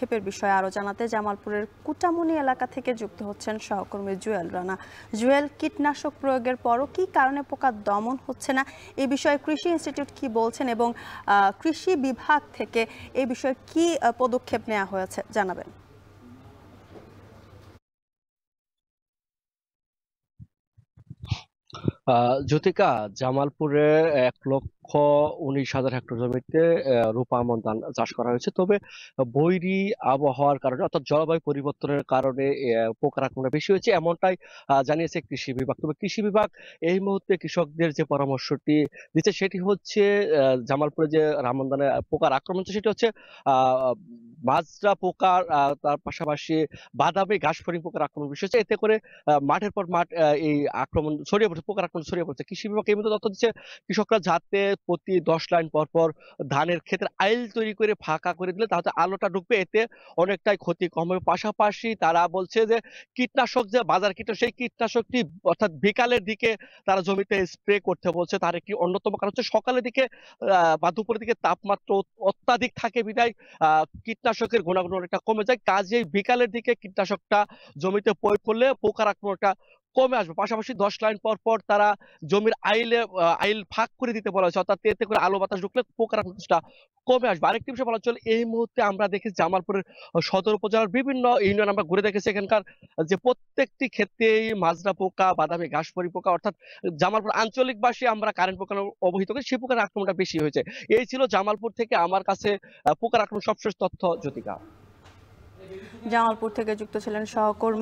পদক্ষেপের বিষয়ে আরো জানাতে জামালপুরের কুটামুনি এলাকা থেকে যুক্ত হচ্ছেন সহকর্মী জুয়েল রানা। জুয়েল, কীটনাশক প্রয়োগের পরও কি কারণে পোকা দমন হচ্ছে না, এই বিষয়ে কৃষি ইনস্টিটিউট কি বলছেন এবং কৃষি বিভাগ থেকে এই বিষয়ে কি পদক্ষেপ নেওয়া হয়েছে জানাবেন। জ্যোতিকা, জামালপুরে ১,১৯,০০০ হেক্টর জমিতে রূপা আমন ধান চাষ করা হয়েছে। তবে বৈরী আবহাওয়ার কারণে অর্থাৎ জলবায়ু পরিবর্তনের কারণে পোকার আক্রমণ বেশি হয়েছে, এমনটাই জানিয়েছে কৃষি বিভাগ। তবে কৃষি বিভাগ এই মুহূর্তে কৃষকদের যে পরামর্শটি দিচ্ছে সেটি হচ্ছে জামালপুরে যে আমন ধানে পোকার আক্রমণ হচ্ছে সেটি হচ্ছে মাজরা পোকার, তার পাশাপাশি বাদামি ঘাসফড়িং পোকার আক্রমণ বেশি হচ্ছে। এতে করে মাঠের পর মাঠ এই আক্রমণ ছড়িয়ে পড়ছে, পোকার আক্রমণ ছড়িয়ে পড়ছে। কৃষি বিভাগ এই মধ্যে তথ্য দিচ্ছে কৃষকরা যাতে প্রতি ১০ লাইন পর পর ধানের ক্ষেত্রে আইল তৈরি করে ফাঁকা করে দিলে তাহলে আলোটা ঢুকবে, এতে অনেকটাই ক্ষতি কম হবে। পাশাপাশি তারা বলছে যে কীটনাশক যে বাজার কীটনাশক, সেই কীটনাশকটি অর্থাৎ বিকালের দিকে তারা জমিতে স্প্রে করতে বলছে। তার একটি অন্যতম কারণ হচ্ছে সকালের দিকে বা দুপুরের দিকে তাপমাত্রা অত্যাধিক থাকে বিধায় কীটনাশকের গুণাগুণ অনেকটা কমে যায়। কাজেই বিকালের দিকে কীটনাশকটা জমিতে প্রয়োগ করলে পোকার আক্রমণটা কমে আসবে। পাশাপাশি ১০ লাইন পর পর তারা জমির আইল ফাঁক করে দিতে বলা হয়েছে, অর্থাৎ এতে করে আলো বাতাস ঢুকলে পোকার আক্রমণটা কমে আসবে। আরেকটি বিষয় বলা চলে, এই মুহূর্তে আমরা দেখেছি জামালপুরের সদর উপজেলার বিভিন্ন ইউনিয়ন আমরা ঘুরে দেখেছি, এখানকার যে প্রত্যেকটি ক্ষেত্রেই মাজরা পোকা, বাদামি ঘাসফড়ি পোকা, অর্থাৎ জামালপুর আঞ্চলিকবাসী আমরা কারেন্ট পোকা অবহিত করি, সেই পোকার আক্রমণটা বেশি হয়েছে। এই ছিল জামালপুর থেকে আমার কাছে পোকার আক্রমণ সবশেষ তথ্য। জ্যোতিকা, জামালপুর থেকে যুক্ত ছিলেন সহকর্মী